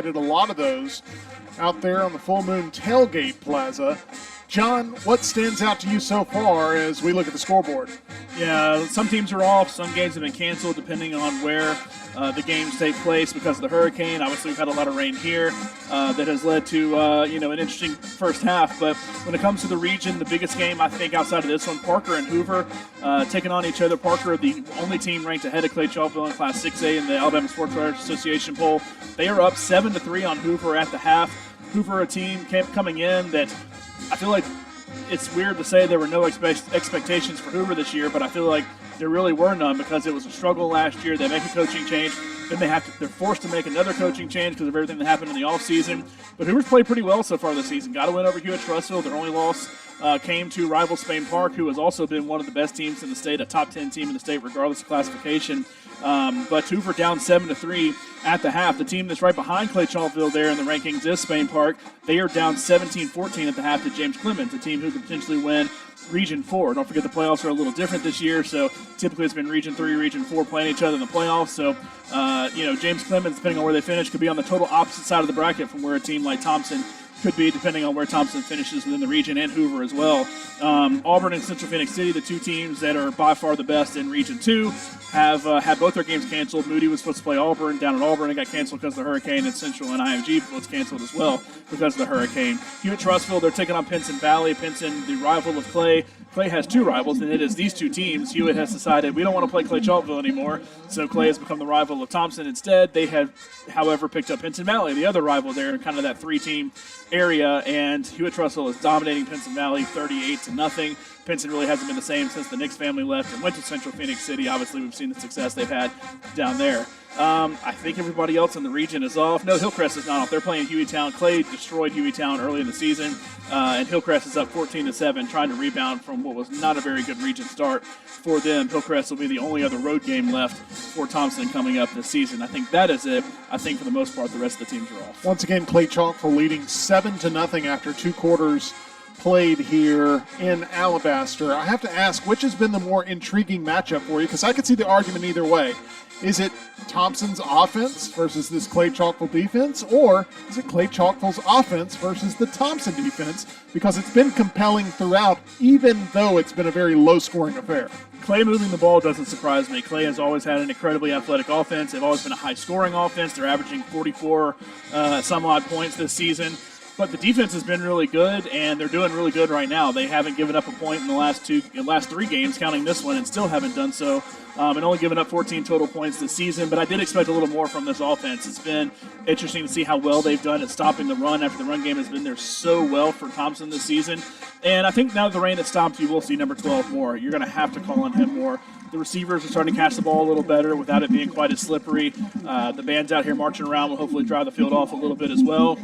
Did a lot of those out there on the Full Moon Tailgate Plaza. John, what stands out to you so far as we look at the scoreboard? Yeah, some teams are off. Some games have been canceled depending on where the games take place because of the hurricane. Obviously, we've had a lot of rain here that has led to an interesting first half. But when it comes to the region, the biggest game, I think, outside of this one, Parker and Hoover taking on each other. Parker, the only team ranked ahead of Clay-Chalkville in Class 6A in the Alabama Sports Writers Association poll. They are up 7-3 on Hoover at the half. Hoover, a team coming in that I feel like it's weird to say there were no expectations for Hoover this year, but I feel like there really were none because it was a struggle last year. They make a coaching change, then they're forced to make another coaching change because of everything that happened in the offseason. But Hoover's played pretty well so far this season. Got a win over Hewitt-Trussville. Their only loss came to rival Spain Park, who has also been one of the best teams in the state, a top 10 team in the state regardless of classification. But Hoover down 7-3 at the half. The team that's right behind Clay-Chalkville there in the rankings is Spain Park. They are down 17-14 at the half to James Clemens, a team who could potentially win Region 4. Don't forget the playoffs are a little different this year, so typically it's been Region 3, Region 4 playing each other in the playoffs. So, James Clemens, depending on where they finish, could be on the total opposite side of the bracket from where a team like Thompson could be, depending on where Thompson finishes within the region, and Hoover as well. Auburn and Central Phoenix City, the two teams that are by far the best in Region 2, have had both their games canceled. Moody was supposed to play Auburn down at Auburn. It got canceled because of the hurricane, and Central and IMG was canceled as well because of the hurricane. Hewitt-Trussville, they're taking on Pinson Valley. Pinson, the rival of Clay. Clay has two rivals, and it is these two teams. Hewitt has decided we don't want to play Clay-Chalkville anymore, so Clay has become the rival of Thompson instead. They have, however, picked up Pinson Valley, the other rival there, in kind of that three-team area, and Hewitt-Trussville is dominating Pinson Valley 38-0. Pinson really hasn't been the same since the Nix family left and went to Central Phoenix City. Obviously, we've seen the success they've had down there. I think everybody else in the region is off. No, Hillcrest is not off. They're playing Hueytown. Clay destroyed Hueytown early in the season, and Hillcrest is up 14-7, trying to rebound from what was not a very good region start for them. Hillcrest will be the only other road game left for Thompson coming up this season. I think that is it. I think for the most part, the rest of the teams are off. Once again, Clay-Chalkville leading 7-0 after two quarters played here in Alabaster. I have to ask, which has been the more intriguing matchup for you? Because I could see the argument either way. Is it Thompson's offense versus this Clay-Chalkville defense, or is it Clay-Chalkville's offense versus the Thompson defense? Because it's been compelling throughout, even though it's been a very low-scoring affair. Clay moving the ball doesn't surprise me. Clay has always had an incredibly athletic offense. They've always been a high-scoring offense. They're averaging 44 some odd points this season. But the defense has been really good, and they're doing really good right now. They haven't given up a point in the last three games, counting this one, and still haven't done so. And only given up 14 total points this season. But I did expect a little more from this offense. It's been interesting to see how well they've done at stopping the run after the run game has been there so well for Thompson this season. And I think now that the rain has stopped, you will see number 12 more. You're going to have to call on him more. The receivers are starting to catch the ball a little better without it being quite as slippery. The band's out here marching around will hopefully dry the field off a little bit as well.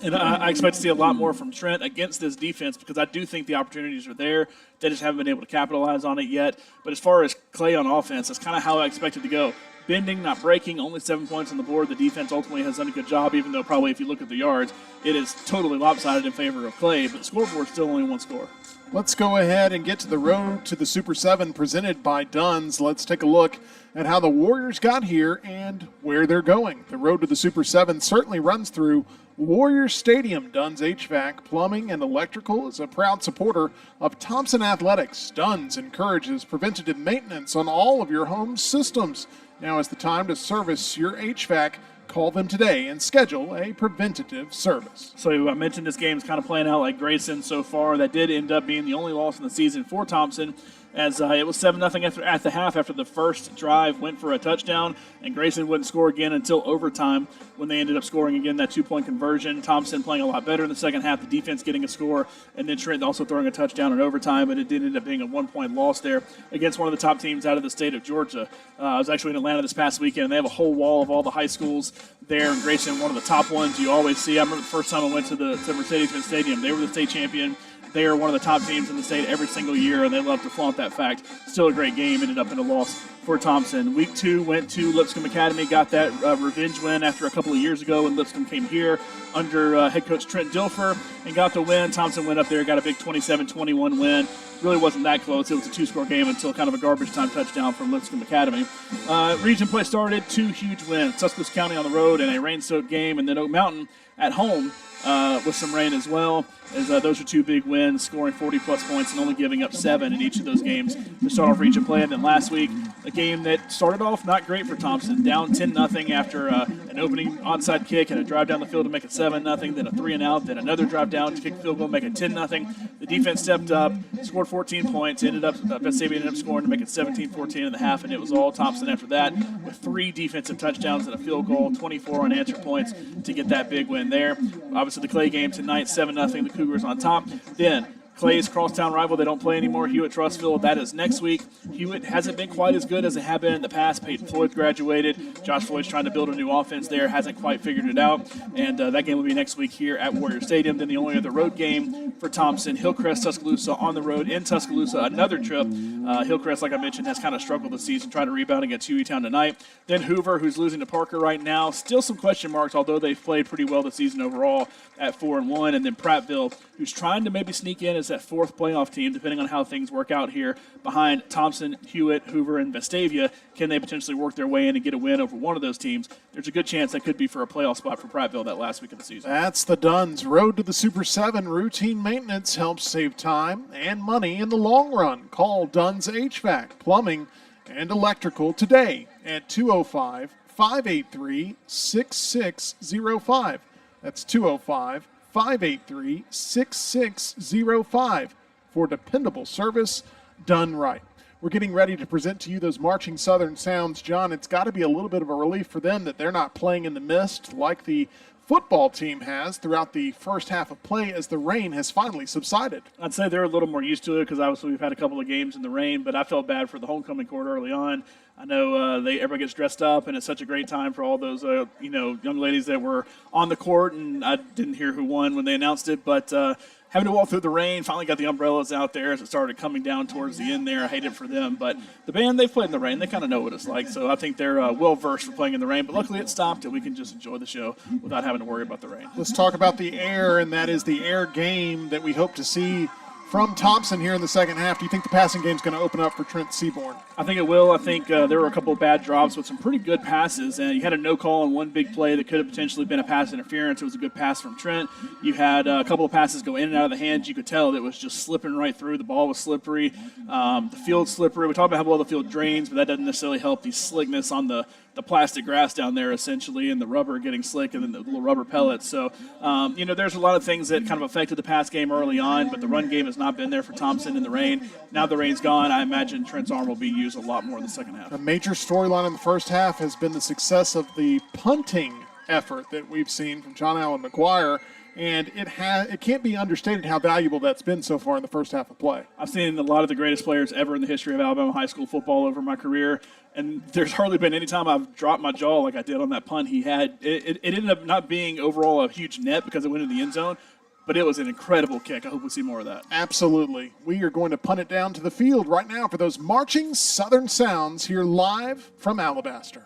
And I expect to see a lot more from Trent against this defense because I do think the opportunities are there. They just haven't been able to capitalize on it yet. But as far as Clay on offense, that's kind of how I expect it to go. Bending, not breaking, only 7 points on the board. The defense ultimately has done a good job, even though probably if you look at the yards, it is totally lopsided in favor of Clay. But the scoreboard's still only one score. Let's go ahead and get to the road to the Super 7 presented by Dunn's. Let's take a look at how the Warriors got here and where they're going. The road to the Super 7 certainly runs through Warrior Stadium. Dunn's HVAC, Plumbing, and Electrical is a proud supporter of Thompson Athletics. Dunn's encourages preventative maintenance on all of your home systems. Now is the time to service your HVAC. Call them today and schedule a preventative service. So I mentioned this game's kind of playing out like Grayson so far. That did end up being the only loss in the season for Thompson, as it was 7-0 at the half after the first drive went for a touchdown, and Grayson wouldn't score again until overtime when they ended up scoring again that 2-point conversion. Thompson playing a lot better in the second half, the defense getting a score, and then Trent also throwing a touchdown in overtime, but it did end up being a 1-point loss there against one of the top teams out of the state of Georgia. I was actually in Atlanta this past weekend, and they have a whole wall of all the high schools there, and Grayson, one of the top ones you always see. I remember the first time I went to Mercedes-Benz Stadium, they were the state champion. They are one of the top teams in the state every single year, and they love to flaunt that fact. Still a great game. Ended up in a loss for Thompson. Week 2 went to Lipscomb Academy, got that revenge win after a couple of years ago when Lipscomb came here under head coach Trent Dilfer and got the win. Thompson went up there, got a big 27-21 win. Really wasn't that close. It was a 2-score game until kind of a garbage time touchdown from Lipscomb Academy. Region play started, 2 huge wins. Tuscaloosa County on the road in a rain-soaked game, and then Oak Mountain at home with some rain as well. As those are 2 big wins, scoring 40-plus points and only giving up 7 in each of those games to start off region play. And then last week, a game that started off not great for Thompson, down 10-0 after an opening onside kick and a drive down the field to make it 7-0, then a 3-and-out, then another drive down to kick the field goal, make it 10-0. The defense stepped up, scored 14 points, Vestavia ended up scoring to make it 17-14 in the half, and it was all Thompson after that with 3 defensive touchdowns and a field goal, 24 unanswered points to get that big win there. Obviously, the Clay game tonight, 7-0, the Cougars on top. Then Clay's crosstown rival, they don't play anymore, Hewitt-Trussville. That is next week. Hewitt hasn't been quite as good as they have been in the past. Peyton Floyd graduated. Josh Floyd's trying to build a new offense there, hasn't quite figured it out. And that game will be next week here at Warrior Stadium. Then the only other road game for Thompson, Hillcrest, Tuscaloosa on the road in Tuscaloosa. Another trip. Hillcrest, like I mentioned, has kind of struggled this season, trying to rebound against Hueytown tonight. Then Hoover, who's losing to Parker right now. Still some question marks, although they've played pretty well this season overall at 4-1. And then Prattville, who's trying to maybe sneak in as that 4th playoff team, depending on how things work out here behind Thompson, Hewitt, Hoover, and Vestavia. Can they potentially work their way in and get a win over one of those teams? There's a good chance that could be for a playoff spot for Prattville that last week of the season. That's the Duns. Road to the Super 7. Routine maintenance helps save time and money in the long run. Call Duns HVAC, Plumbing, and Electrical today at 205-583-6605. That's 205-583-6605 for dependable service done right. We're getting ready to present to you those marching Southern sounds. John, it's got to be a little bit of a relief for them that they're not playing in the mist like the football team has throughout the first half of play as the rain has finally subsided. I'd say they're a little more used to it because obviously we've had a couple of games in the rain, but I felt bad for the homecoming court early on. I know everybody gets dressed up, and it's such a great time for all those young ladies that were on the court, and I didn't hear who won when they announced it, but having to walk through the rain, finally got the umbrellas out there as it started coming down towards the end there. I hate it for them, but the band, they've played in the rain. They kind of know what it's like, so I think they're well-versed for playing in the rain, but luckily it stopped, and we can just enjoy the show without having to worry about the rain. Let's talk about the air, and that is the air game that we hope to see from Thompson here in the second half. Do you think the passing game is going to open up for Trent Seaborn? I think it will. I think there were a couple of bad drops with some pretty good passes. And you had a no call on one big play that could have potentially been a pass interference. It was a good pass from Trent. You had a couple of passes go in and out of the hands. You could tell that it was just slipping right through. The ball was slippery. The field's slippery. We talk about how well the field drains, but that doesn't necessarily help the slickness on the plastic grass down there, essentially, and the rubber getting slick, and then the little rubber pellets. So, there's a lot of things that kind of affected the pass game early on, but the run game has not been there for Thompson in the rain. Now the rain's gone. I imagine Trent's arm will be used a lot more in the second half. A major storyline in the first half has been the success of the punting effort that we've seen from John Allen McGuire, and it can't be understated how valuable that's been so far in the first half of play. I've seen a lot of the greatest players ever in the history of Alabama high school football over my career, and there's hardly been any time I've dropped my jaw like I did on that punt he had. It ended up not being overall a huge net because it went into the end zone, but it was an incredible kick. I hope we see more of that. Absolutely. We are going to punt it down to the field right now for those marching Southern sounds here live from Alabaster.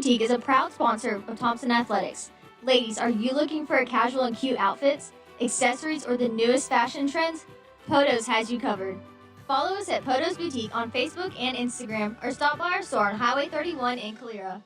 Boutique is a proud sponsor of Thompson Athletics. Ladies, are you looking for casual and cute outfits, accessories, or the newest fashion trends? Podos has you covered. Follow us at Podos Boutique on Facebook and Instagram, or stop by our store on Highway 31 in Calera.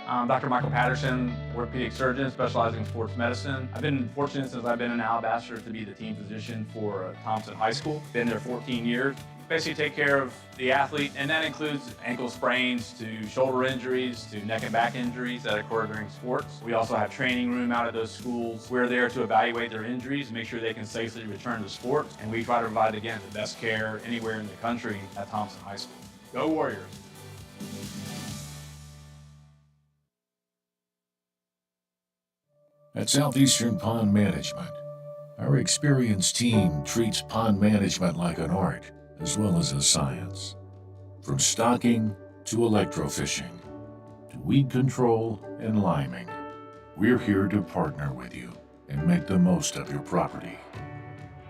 I'm Dr. Michael Patterson, orthopedic surgeon specializing in sports medicine. I've been fortunate since I've been an Alabaster to be the team physician for Thompson High School. Been there 14 years. Basically take care of the athlete, and that includes ankle sprains to shoulder injuries to neck and back injuries that occur during sports. We also have training room out at those schools. We're there to evaluate their injuries and make sure they can safely return to sports, and we try to provide, again, the best care anywhere in the country at Thompson High School. Go Warriors! At Southeastern Pond Management, our experienced team treats pond management like an art as well as a science. From stocking to electrofishing, to weed control and liming, we're here to partner with you and make the most of your property.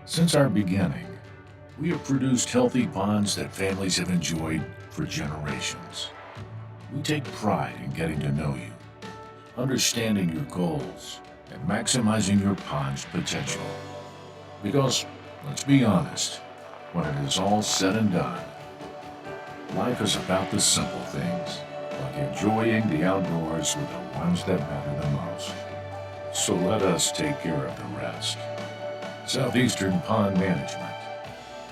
Since our beginning, we have produced healthy ponds that families have enjoyed for generations. We take pride in getting to know you, understanding your goals, and maximizing your pond's potential. Because, let's be honest, when it is all said and done, life is about the simple things, like enjoying the outdoors with the ones that matter the most. So let us take care of the rest. Southeastern Pond Management,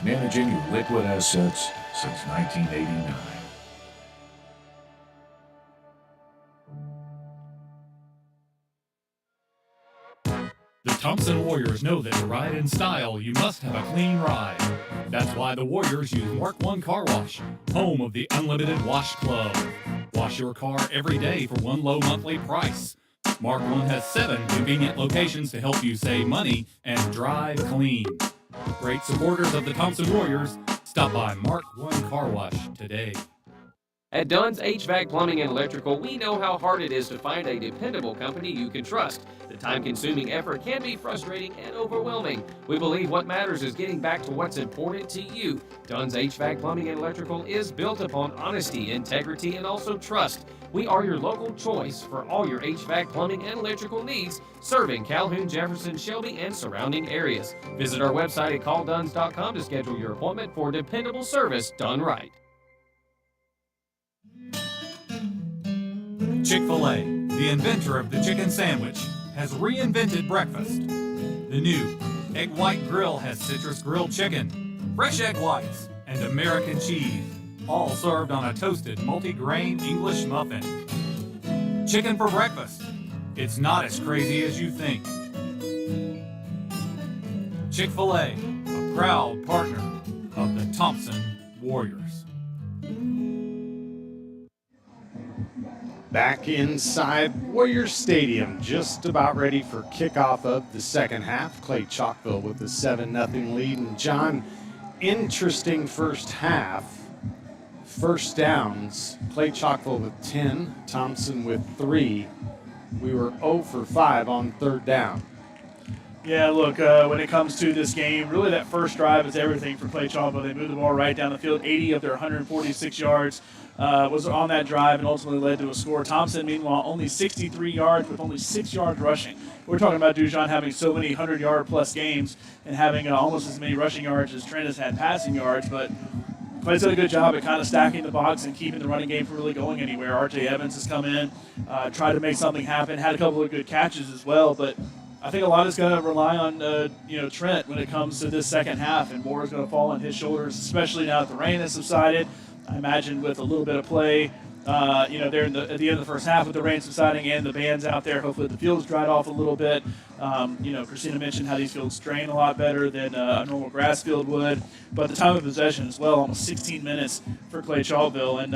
managing your liquid assets since 1989. The Thompson Warriors know that to ride in style, you must have a clean ride. That's why the Warriors use Mark 1 Car Wash, home of the Unlimited Wash Club. Wash your car every day for one low monthly price. Mark 1 has 7 convenient locations to help you save money and drive clean. Great supporters of the Thompson Warriors, stop by Mark 1 Car Wash today. At Dunn's HVAC Plumbing and Electrical, we know how hard it is to find a dependable company you can trust. The time-consuming effort can be frustrating and overwhelming. We believe what matters is getting back to what's important to you. Dunn's HVAC Plumbing and Electrical is built upon honesty, integrity, and also trust. We are your local choice for all your HVAC plumbing and electrical needs, serving Calhoun, Jefferson, Shelby, and surrounding areas. Visit our website at callduns.com to schedule your appointment for dependable service done right. Chick-fil-A, the inventor of the chicken sandwich, has reinvented breakfast. The new Egg White Grill has citrus grilled chicken, fresh egg whites, and American cheese, all served on a toasted multi-grain English muffin. Chicken for breakfast. It's not as crazy as you think. Chick-fil-A, a proud partner of the Thompson Warriors. Back inside Warrior Stadium, just about ready for kickoff of the second half. Clay-Chalkville with a 7-0 lead. And John, interesting first half. First downs, Clay-Chalkville with 10, Thompson with 3. We were 0 for 5 on third down. Yeah, look, when it comes to this game, really that first drive is everything for Clay-Chalkville. They moved the ball right down the field. 80 of their 146 yards was on that drive and ultimately led to a score. Thompson, meanwhile, only 63 yards with only 6 yards rushing. We're talking about Dujon having so many 100-yard-plus games and having almost as many rushing yards as Trent has had passing yards, but Clay's done a good job at kind of stacking the box and keeping the running game from really going anywhere. R.J. Evans has come in, tried to make something happen, had a couple of good catches as well, but I think a lot is going to rely on Trent when it comes to this second half, and more is going to fall on his shoulders, especially now that the rain has subsided. I imagine with a little bit of play, there at the end of the first half with the rain subsiding and the band's out there, hopefully the field's dried off a little bit. Christina mentioned how these fields drain a lot better than a normal grass field would, but the time of possession as well, almost 16 minutes for Clay-Chalkville, and